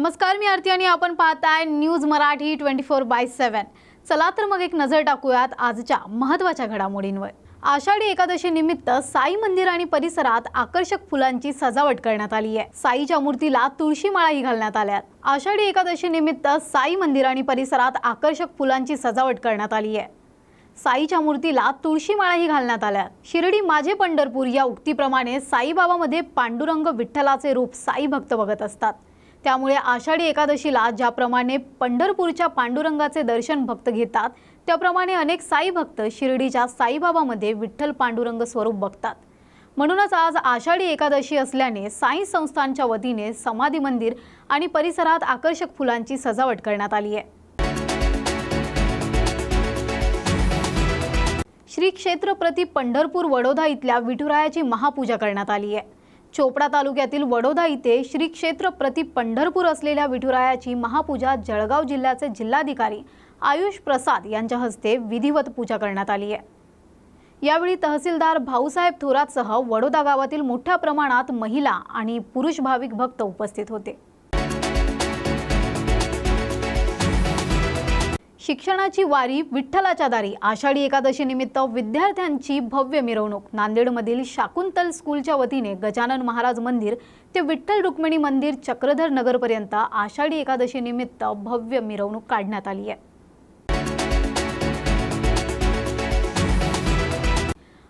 नमस्कार, मी आरती आणि आपण पाहताय न्यूज मराठी 24/7। चला तर मग एक नजर टाकूयात आजच्या महत्त्वाच्या घडामोडींवर। आषाढी एकादशी निमित्त साई मंदिर आणि परिसरात आकर्षक फुलांची सजावट करण्यात आली आहे। साईच्या मूर्तीला तुळशी माळाही घालण्यात आल्या। आषाढी एकादशी निमित्त साई मंदिर आणि परिसरात आकर्षक फुलांची सजावट करण्यात आली आहे। साईच्या मूर्तीला तुळशी माळाही घालण्यात आल्या। शिर्डी माझे पंढरपूर या उक्तीप्रमाणे साईबाबामध्ये पांडुरंग विठ्ठलाचे रूप साई भक्त बघत असतात। त्यामुळे आषाढी एकादशीला ज्याप्रमाणे पंढरपूरच्या पांडुरंगाचे दर्शन भक्त घेतात, त्याप्रमाणे अनेक साई भक्त शिर्डीच्या साईबाबामध्ये विठ्ठल पांडुरंग स्वरूप बघतात। म्हणूनच आज आषाढी एकादशी असल्याने साई संस्थानच्या वतीने समाधी मंदिर आणि परिसरात आकर्षक फुलांची सजावट करण्यात आली आहे। श्री क्षेत्र प्रति पंढरपूर वडोदा इथल्या विठुरायाची महापूजा करण्यात आली आहे। चोपडा तालुक्यातील वडोदा इथे श्री क्षेत्र प्रति पंढरपूर असलेल्या विठुरायाची महापूजा जळगाव जिल्ह्याचे जिल्हाधिकारी आयुष प्रसाद यांच्या हस्ते विधिवत पूजा करण्यात आली आहे। यावेळी तहसीलदार भाऊसाहेब थोरातसह वडोदा गावातील मोठ्या प्रमाणात महिला आणि पुरुष भाविक भक्त उपस्थित होते। शिक्षणाची वारी विठ्ठलाच्या दारी आषाढी एकादशी निमित्त विद्यार्थ्यांची भव्य मिरवणूक नांदेडमधील शाकुंतल स्कूलच्या वतीने गजानन महाराज मंदिर ते विठ्ठल रुक्मिणी मंदिर चक्रधर नगरपर्यंत आषाढी एकादशी निमित्त भव्य मिरवणूक काढण्यात आली आहे।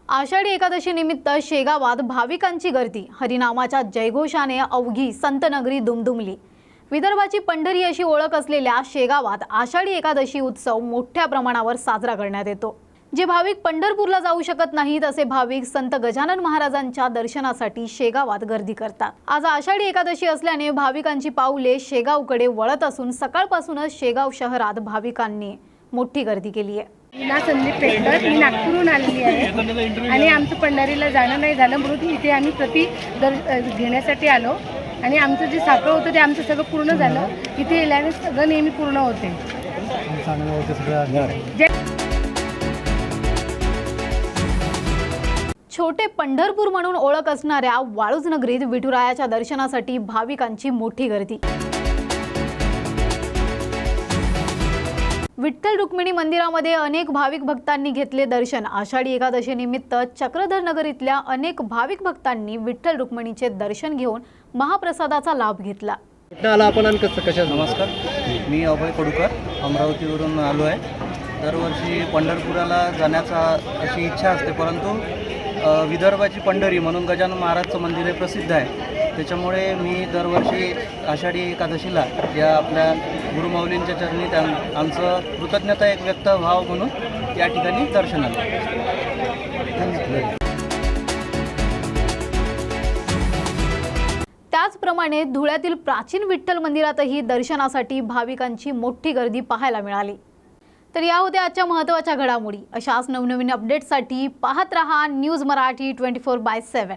आषाढी एकादशी निमित्त शेगावात भाविकांची गर्दी हरिनामाच्या जयघोषाने अवघी संतनगरी दुमदुमली। विदर्भाची पंढरी अशी ओळख असलेल्या शेगावात आषाढी एकादशी उत्सव मोठ्या प्रमाणावर साजरा करण्यात येतो। जे भाविक पंढरपूरला जाऊ शकत नाहीत असे भाविक संत गजानन महाराजांच्या दर्शनासाठी शेगावात गर्दी करतात। आज आषाढी एकादशी असल्याने भाविकांची पाऊले शेगावकडे वळत असून सकाळपासूनच शेगाव शहरात भाविकांनी मोठी गर्दी केली आहे। ना संदीप पेटकर, मी नागपूरहून आलेली आहे आणि आमचं पंढरीला जाणं नाही झालं म्हणून इथे आम्ही घेण्यासाठी आलो आणि आमचं जे साखर होतं ते आमचं सगळं पूर्ण झालं। इथे येल्याने सगळं नेहमी पूर्ण होते। छोटे पंढरपूर म्हणून ओळख असणाऱ्या वाळूज नगरीत विठुरायाच्या दर्शनासाठी भाविकांची मोठी गर्दी। विठ्ठल रुक्मिणी मंदिरामध्ये अनेक भाविक भक्तांनी घेतले दर्शन। आषाढी एकादशी निमित्त चक्रधर नगर इथल्या अनेक भाविक भक्तांनी विठ्ठल रुक्मिणीचे दर्शन घेऊन महाप्रसादाचा लाभ घेतला। नमस्कार, मी अभय कडूकर अमरावतीवरून आलो आहे। दरवर्षी पंढरपुराला जाण्याचा अशी इच्छा असते, परंतु विदर्भाची पंढरी म्हणून गजानन महाराजचं मंदिर हे प्रसिद्ध आहे। त्याच्यामुळे मी दरवर्षी आषाढी एकादशीला या आपल्या गुरुमाऊलींच्या चरणी आमचं कृतज्ञता एक व्यक्त व्हावं म्हणून या ठिकाणी दर्शनाला। त्याचप्रमाणे धुळ्यातील प्राचीन विठ्ठल मंदिरातही दर्शनासाठी भाविकांची मोठी गर्दी पाहायला मिळाली। तर या होत्या आजच्या महत्त्वाच्या घडामोडी। अशाच नवनवीन अपडेट्ससाठी पाहत रहा न्यूज मराठी 24/7।